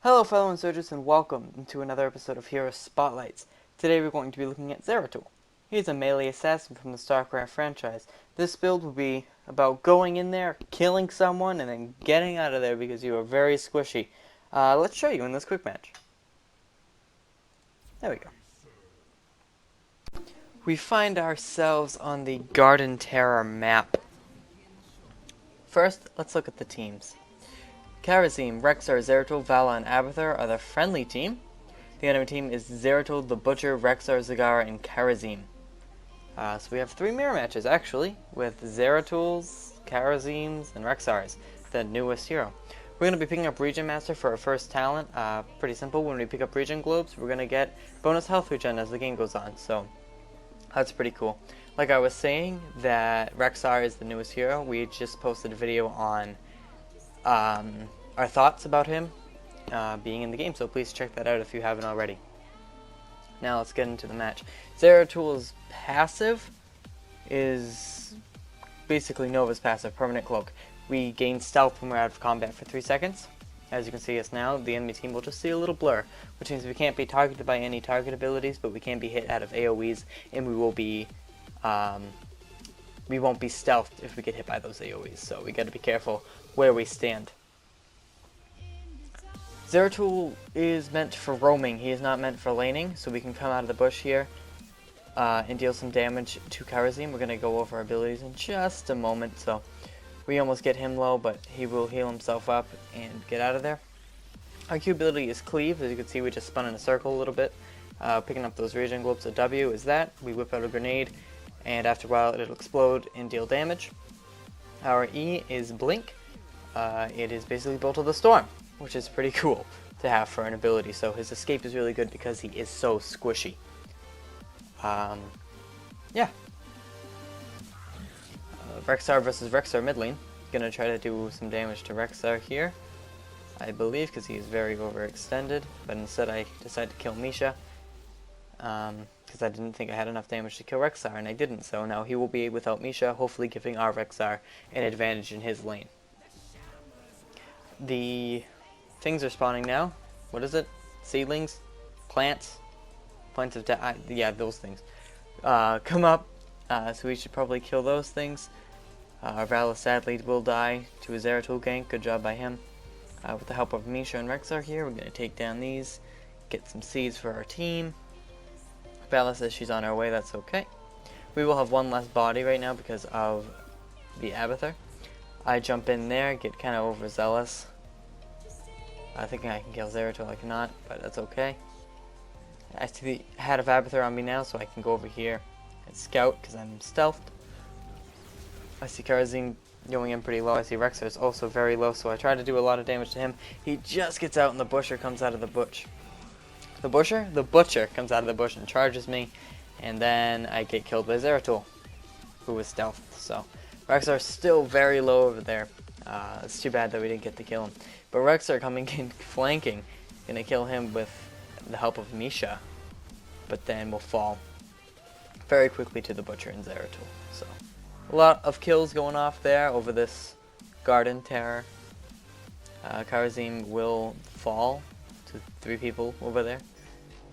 Hello fellow insurgents and welcome to another episode of Hero Spotlights. Today we're going to be looking at Zeratul. He's a melee assassin from the StarCraft franchise. This build will be about going in there, killing someone, and then getting out of there because you are very squishy. Let's show you in this quick match. There we go. We find ourselves on the Garden Terror map. First, let's look at the teams. Karazim, Rexar, Zeratul, Vala, and Abathur are the friendly team. The enemy team is Zeratul, the Butcher, Rexar, Zagara, and Karazim. So we have 3 mirror matches, actually, with Zeratul's, Karazim's, and Rexar's, the newest hero. We're going to be picking up Regen Master for our first talent. Pretty simple. When we pick up Regen Globes, we're going to get bonus health regen as the game goes on. So that's pretty cool. Like I was saying, that Rexar is the newest hero. We just posted a video on our thoughts about him being in the game, so please check that out if you haven't already. Now let's get into the match. Zeratul's passive is basically Nova's passive, Permanent Cloak. We gain stealth when we're out of combat for 3 seconds. As you can see us now, the enemy team will just see a little blur, which means we can't be targeted by any target abilities, but we can be hit out of AoEs, and we won't be stealthed if we get hit by those AoEs, so we gotta be careful where we stand. Zeratul is meant for roaming, he is not meant for laning, so we can come out of the bush here and deal some damage to Karazim. We're going to go over our abilities in just a moment, so we almost get him low, but he will heal himself up and get out of there. Our Q ability is Cleave. As you can see, we just spun in a circle a little bit, picking up those Regen Globes. So W is that. We whip out a grenade, and after a while it'll explode and deal damage. Our E is Blink. It is basically Bolt of the Storm, which is pretty cool to have for an ability. So his escape is really good because he is so squishy. Yeah. Rexar versus Rexar mid lane. Gonna try to do some damage to Rexar here, I believe, because he is very overextended. But instead I decided to kill Misha, because I didn't think I had enough damage to kill Rexar, and I didn't. So now he will be without Misha, hopefully giving our Rexar an advantage in his lane. The things are spawning now. What is it? Seedlings? Plants? Plants of death? Yeah, those things. Come up. So we should probably kill those things. Vala sadly will die to a Zeratul gank. Good job by him. With the help of Misha and Rexar here, we're going to take down these. Get some seeds for our team. Vala says she's on her way. That's okay. We will have one less body right now because of the Abathur. I jump in there, get kind of overzealous. I think I can kill Zeratul, I cannot, but that's okay. I see the hat of Abathur on me now, so I can go over here and scout because I'm stealthed. I see Karazim going in pretty low. I see Rexar is also very low, so I try to do a lot of damage to him. He just gets out and the Butcher comes out of the bush. The Butcher comes out of the bush and charges me, and then I get killed by Zeratul, who was stealthed. So Rexar's still very low over there. It's too bad that we didn't get to kill him. But Rexar coming in flanking, gonna kill him with the help of Misha, but then we'll fall very quickly to the Butcher and Zeratul. So a lot of kills going off there over this Garden Terror. Karazim will fall to 3 people over there.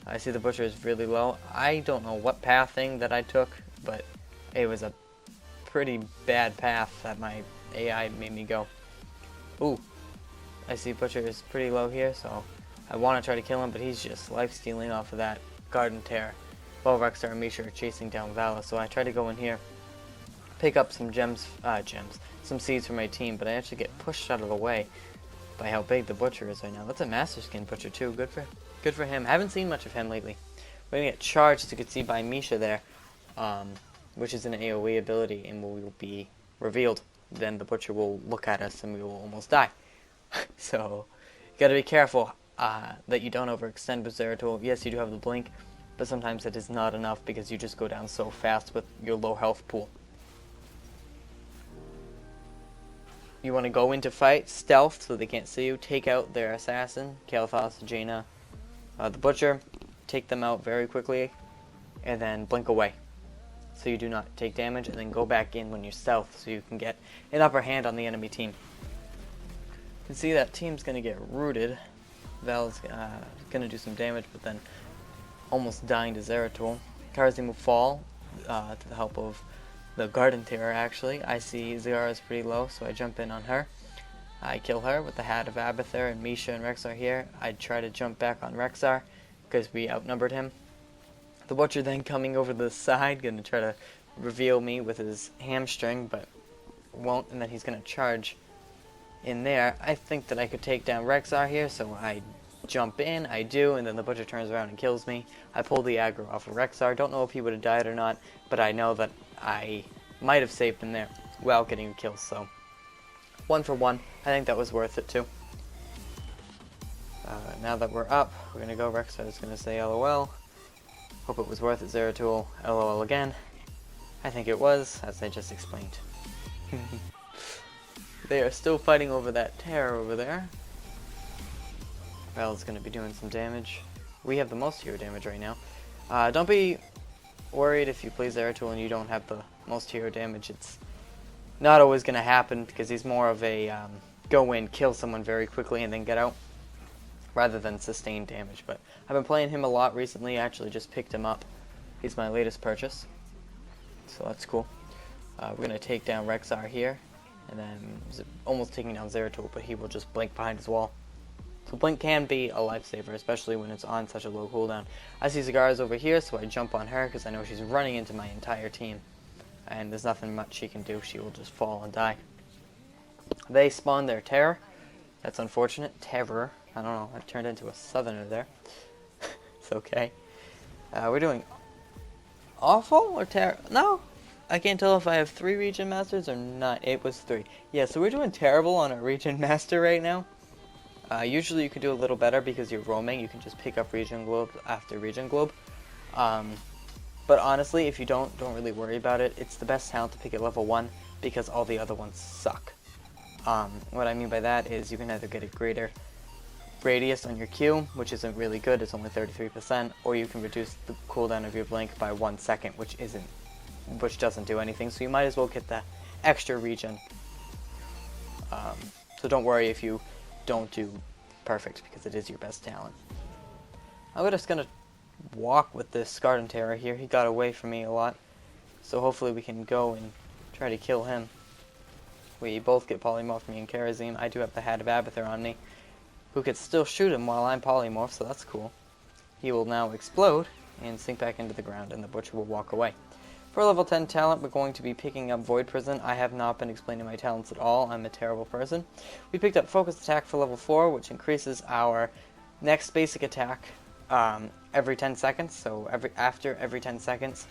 I see the Butcher is really low. I don't know what pathing that I took, but it was a pretty bad path that my AI made me go. Ooh, I see Butcher is pretty low here, so I want to try to kill him, but he's just life-stealing off of that Garden Terror. While Rexar and Misha are chasing down Vala, so I try to go in here, pick up some some seeds for my team, but I actually get pushed out of the way by how big the Butcher is right now. That's a Master Skin Butcher too, good for him. I haven't seen much of him lately. We're gonna get charged, as you can see by Misha there, which is an AoE ability, and we will be revealed. Then the Butcher will look at us and we will almost die. So you gotta be careful that you don't overextend with Zeratul. Yes, you do have the blink, but sometimes it is not enough because you just go down so fast with your low health pool. You want to go into fight, stealth, so they can't see you, take out their assassin, Kalathos, Jaina, the Butcher, take them out very quickly, and then blink away, so you do not take damage, and then go back in when you're stealth, so you can get an upper hand on the enemy team. You can see that team's going to get rooted Val's gonna do some damage, but then almost dying to Zeratul. Karazim will fall to the help of the Garden Terror, actually. I see Zagara's pretty low, so I jump in on her. I kill her with the Hat of Abathur, and Misha and Rexar here. I try to jump back on Rexar because we outnumbered him. The Butcher then coming over the side, gonna try to reveal me with his hamstring, but won't, and then he's gonna charge in there. I think that I could take down Rexar here, so I jump in, I do, and then the Butcher turns around and kills me. I pull the aggro off of Rexar. Don't know if he would have died or not, but I know that I might have saved him there while getting a kill, so 1 for 1. I think that was worth it too. Now that we're up, we're gonna go. Rexar's gonna say LOL. Hope it was worth it, Zeratul. LOL again. I think it was, as I just explained. They are still fighting over that terror over there. Val's gonna be doing some damage. We have the most hero damage right now. Don't be worried if you play Zeratul and you don't have the most hero damage. It's not always gonna happen because he's more of a go in, kill someone very quickly, and then get out, rather than sustain damage. But I've been playing him a lot recently. I actually just picked him up. He's my latest purchase, so that's cool. We're gonna take down Rexar here, and then almost taking down Zeratul, but he will just blink behind his wall. So blink can be a lifesaver, especially when it's on such a low cooldown. I see Zagara's over here, so I jump on her because I know she's running into my entire team, and there's nothing much she can do. She will just fall and die. They spawn their terror. That's unfortunate. Terror. I don't know. I turned into a southerner there. It's okay. We're doing awful or terror? No. I can't tell if I have 3 region masters or not. It was 3. Yeah, so we're doing terrible on our region master right now. Usually you can do a little better because you're roaming. You can just pick up region globe after region globe. But honestly, if you don't really worry about it. It's the best talent to pick at level 1 because all the other ones suck. What I mean by that is you can either get a greater radius on your Q, which isn't really good, it's only 33%, or you can reduce the cooldown of your blink by 1 second, which doesn't do anything, so you might as well get the extra regen. So don't worry if you don't do perfect, because it is your best talent. I'm just gonna walk with this Garden Terror here. He got away from me a lot, so hopefully we can go and try to kill him. We both get polymorphed, me and Karazim. I do have the Hat of Abathur on me, who could still shoot him while I'm polymorphed, so that's cool. He will now explode and sink back into the ground, and the Butcher will walk away. For level 10 talent, we're going to be picking up Void Prison. I have not been explaining my talents at all. I'm a terrible person. We picked up Focus Attack for level 4, which increases our next basic attack every 10 seconds. So after every 10 seconds,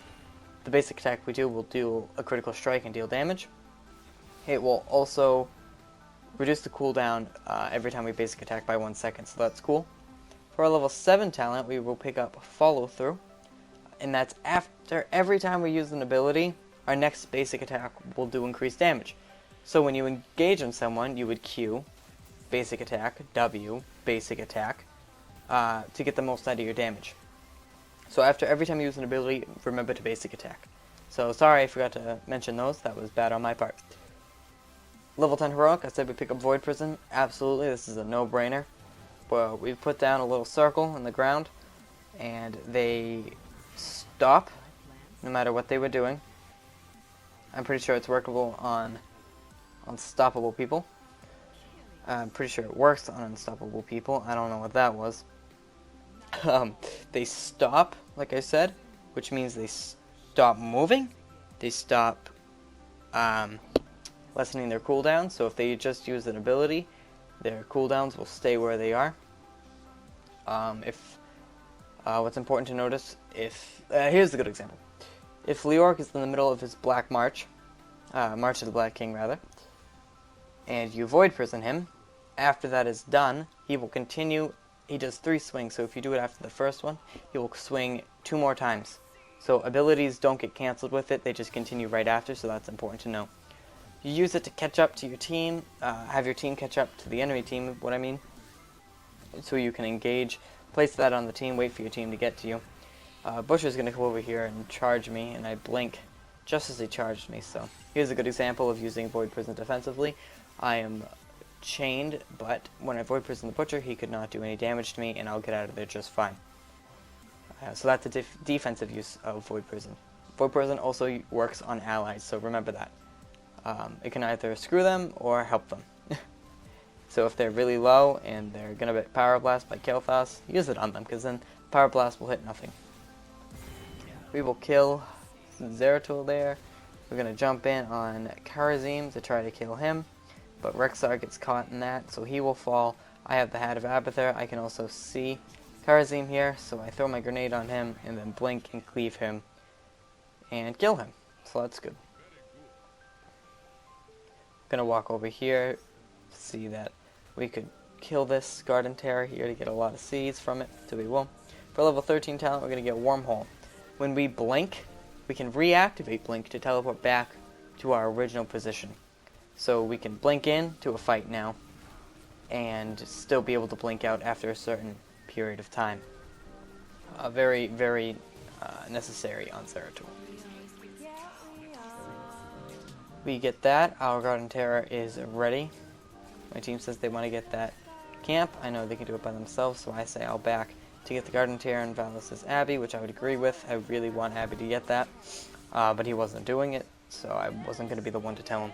the basic attack we do will do a critical strike and deal damage. It will also reduce the cooldown every time we basic attack by 1 second, so that's cool. For our level 7 talent, we will pick up Follow Through, and that's after every time we use an ability, our next basic attack will do increased damage. So when you engage on someone, you would Q, basic attack, W, basic attack, to get the most out of your damage. So after every time you use an ability, remember to basic attack. So sorry I forgot to mention those, that was bad on my part. Level 10 Heroic, I said we pick up Void Prison. Absolutely, this is a no-brainer. Well, we put down a little circle in the ground, and they stop, no matter what they were doing. I'm pretty sure it's workable on unstoppable people. I'm pretty sure it works on unstoppable people. I don't know what that was. They stop, like I said, which means they stop moving. They stop lessening their cooldown, so if they just use an ability, their cooldowns will stay where they are. What's important to notice, here's a good example. If Leoric is in the middle of his Black March, March of the Black King rather, and you Void Prison him, after that is done, he will continue. He does 3 swings, so if you do it after the first one, he will swing 2 more times. So abilities don't get cancelled with it, they just continue right after, so that's important to know. You use it to catch up to your team, have your team catch up to the enemy team, what I mean. So you can engage, place that on the team, wait for your team to get to you. Butcher's going to come over here and charge me, and I blink just as he charged me, so here's a good example of using Void Prison defensively. I am chained, but when I Void Prison the Butcher, he could not do any damage to me, and I'll get out of there just fine. So that's a defensive use of Void Prison. Void Prison also works on allies, so remember that. It can either screw them or help them. So if they're really low and they're going to get Power Blast by Kael'thas, use it on them, because then Power Blast will hit nothing. We will kill Zeratul there. We're going to jump in on Kharazim to try to kill him, but Rexxar gets caught in that, so he will fall. I have the Hat of Abathur. I can also see Kharazim here, so I throw my grenade on him and then blink and cleave him and kill him. So that's good. I'm going to walk over here to see that we could kill this Garden Terror here to get a lot of seeds from it, so we will. For level 13 talent, we're going to get Wormhole. When we blink, we can reactivate Blink to teleport back to our original position. So we can blink in to a fight now, and still be able to blink out after a certain period of time. Very, very necessary on Zeratul. We get that. Our Garden Terror is ready. My team says they want to get that camp. I know they can do it by themselves, so I say I'll back to get the Garden Terror, and Vala says Abby, which I would agree with. I really want Abby to get that, but he wasn't doing it, so I wasn't going to be the one to tell him.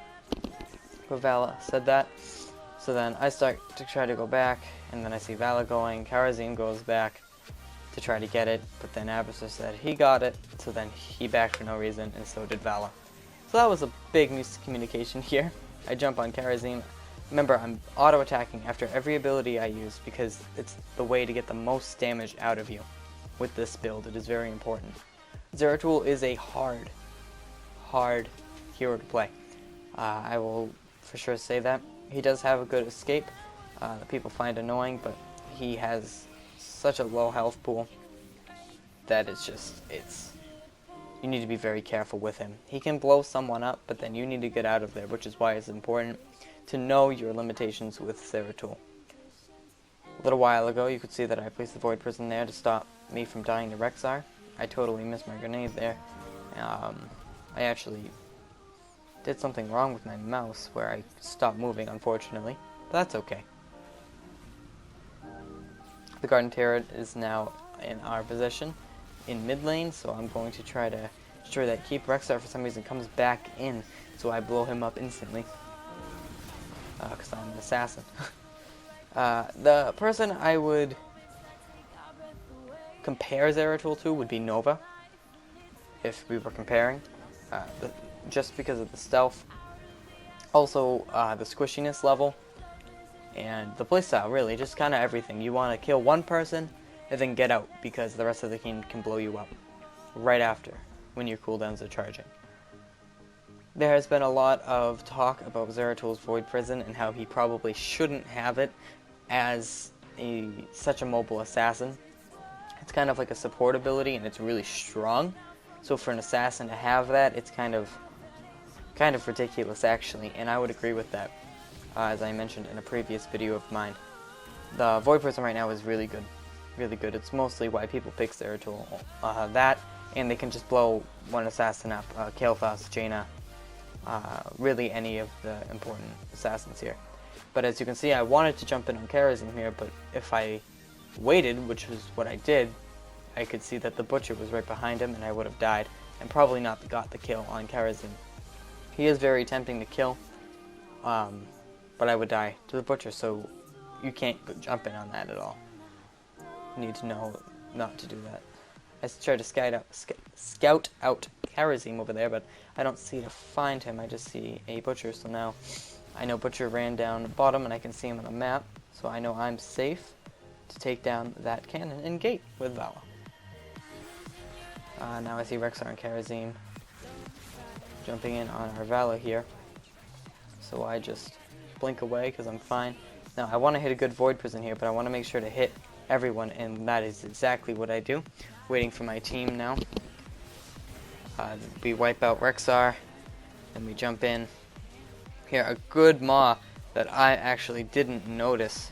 But Vala said that, so then I start to try to go back, and then I see Vala going. Kharazim goes back to try to get it, but then Abathur said he got it, so then he backed for no reason, and so did Vala. So that was a big miscommunication here. I jump on Kharazim. Remember, I'm auto-attacking after every ability I use because it's the way to get the most damage out of you. With this build, it is very important. Zeratul is a hard hero to play. I will for sure say that. He does have a good escape that people find annoying, but he has such a low health pool that you need to be very careful with him. He can blow someone up, but then you need to get out of there, which is why it's important to know your limitations with Zeratul. A little while ago, you could see that I placed the Void Prison there to stop me from dying to Rexxar. I totally missed my grenade there. I actually did something wrong with my mouse where I stopped moving, unfortunately, but that's okay. The Garden Terror is now in our position in mid lane, so I'm going to try to ensure that Keep Rexxar for some reason comes back in, so I blow him up instantly. Because I'm an assassin. The person I would compare Zeratul to would be Nova, if we were comparing, just because of the stealth, also the squishiness level, and the playstyle, really, just kind of everything. You want to kill one person and then get out, because the rest of the team can blow you up right after, when your cooldowns are charging. There has been a lot of talk about Zeratul's Void Prison and how he probably shouldn't have it as such a mobile assassin. It's kind of like a support ability and it's really strong. So for an assassin to have that, it's kind of ridiculous actually, and I would agree with that. As I mentioned in a previous video of mine, the Void Prison right now is really good. Really good. It's mostly why people pick Zeratul. That, and they can just blow one assassin up. Kael'thas, Jaina, really any of the important assassins here. But as you can see, I wanted to jump in on Kharazim here, but if I waited, which is what I did, I could see that the Butcher was right behind him and I would have died, and probably not got the kill on Kharazim. He is very tempting to kill, but I would die to the Butcher, so you can't jump in on that at all. You need to know not to do that. I tried to scout out Kharazim over there, but I don't see to find him. I just see a Butcher, so now I know Butcher ran down the bottom and I can see him on the map, so I know I'm safe to take down that cannon and gate with Vala. Now I see Rexxar and Kharazim jumping in on our Vala here, so I just blink away because I'm fine. Now I want to hit a good Void Prison here, but I want to make sure to hit everyone, and that is exactly what I do. Waiting for my team now. We wipe out Rexxar, and we jump in. Here, a good Maw that I actually didn't notice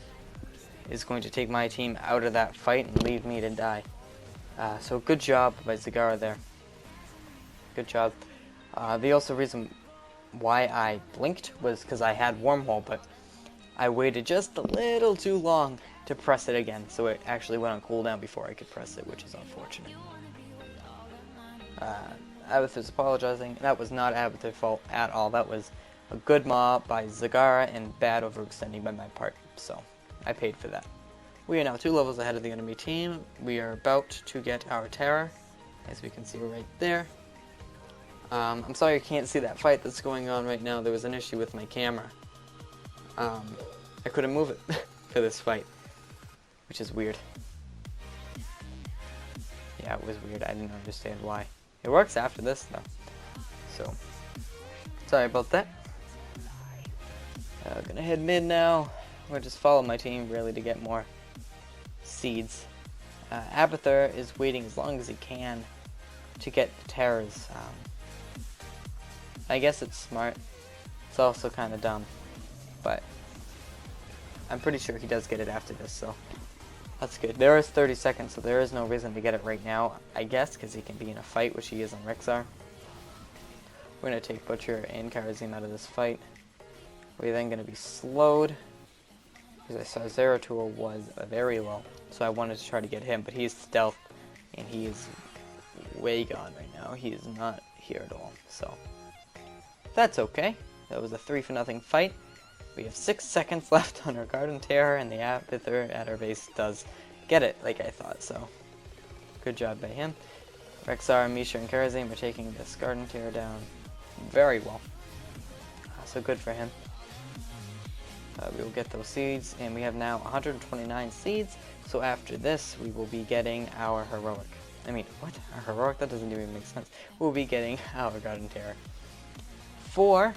is going to take my team out of that fight and leave me to die. So good job by Zagara there. Good job. The also reason why I blinked was because I had Wormhole, but I waited just a little too long to press it again, so it actually went on cooldown before I could press it, which is unfortunate. Abathur's apologizing. That was not Abathur's fault at all. That was a good mob by Zagara and bad overextending by my part, so I paid for that. We are now 2 levels ahead of the enemy team. We are about to get our Terror, as we can see right there. I'm sorry you can't see that fight that's going on right now. There was an issue with my camera. I couldn't move it for this fight, which is weird. Yeah, it was weird. I didn't understand why. It works after this, though. So, sorry about that. Gonna head mid now. I'm gonna just follow my team, really, to get more seeds. Abathur is waiting as long as he can to get the Terrors. I guess it's smart. It's also kind of dumb. But I'm pretty sure he does get it after this, so that's good. There is 30 seconds, so there is no reason to get it right now, I guess, because he can be in a fight, which he is on Rexar. We're going to take Butcher and Karazim out of this fight. We're then going to be slowed, because I saw Zeratul was very low, so I wanted to try to get him, but he's stealth, and he is way gone right now. He is not here at all, so that's okay. That was a 3-0 fight. We have 6 seconds left on our Garden Terror, and the Abathur at our base does get it, like I thought, so good job by him. Rexar, Misha, and Karazim are taking this Garden Terror down very well, so good for him. We will get those seeds, and we have now 129 seeds, so after this we will be getting our Heroic. I mean, what? Our Heroic? That doesn't even make sense. We'll be getting our Garden Terror. For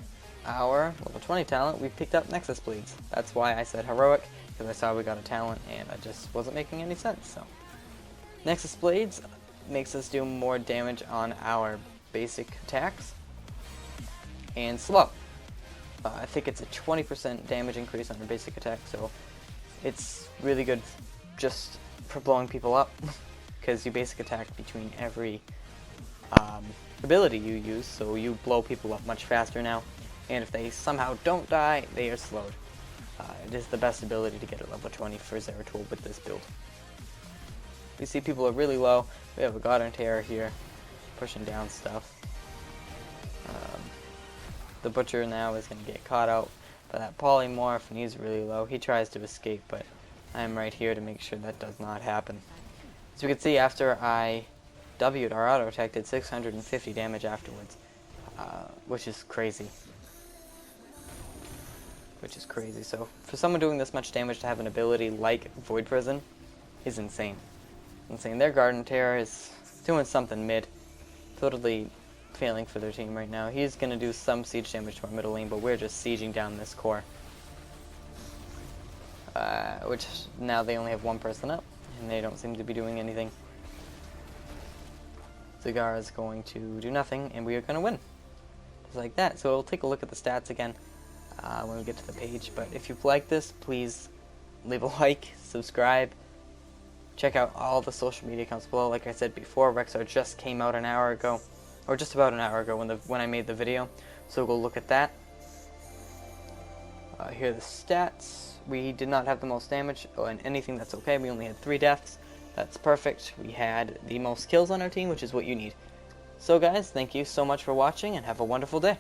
our level 20 talent, we picked up Nexus Bleeds. That's why I said Heroic, because I saw we got a talent and it just wasn't making any sense. So Nexus Blades makes us do more damage on our basic attacks and slow. I think it's a 20% damage increase on our basic attack, so it's really good just for blowing people up, because you basic attack between every ability you use, so you blow people up much faster now, and if they somehow don't die, they are slowed. It is the best ability to get at level 20 for Zeratul with this build. We see people are really low. We have a Garden Terror here, pushing down stuff. The Butcher now is going to get caught out by that Polymorph, and he's really low. He tries to escape, but I'm right here to make sure that does not happen. As you can see, after I W'd, our auto attack did 650 damage afterwards, which is crazy. So for someone doing this much damage to have an ability like Void Prison is insane. Their Garden Terror is doing something mid, totally failing for their team right now. He's going to do some siege damage to our middle lane, but we're just sieging down this core. Which now they only have 1 person up, and they don't seem to be doing anything. Zagara is going to do nothing, and we are going to win. Just like that. So we'll take a look at the stats again when we get to the page. But if you've liked this, please leave a like, subscribe. Check out all the social media accounts below. Like I said before, Rexar just came out an hour ago, or just about an hour ago when I made the video. So go look at that. Here are the stats. We did not have the most damage, and anything that's okay. We only had 3 deaths. That's perfect. We had the most kills on our team, which is what you need. So guys, thank you so much for watching, and have a wonderful day.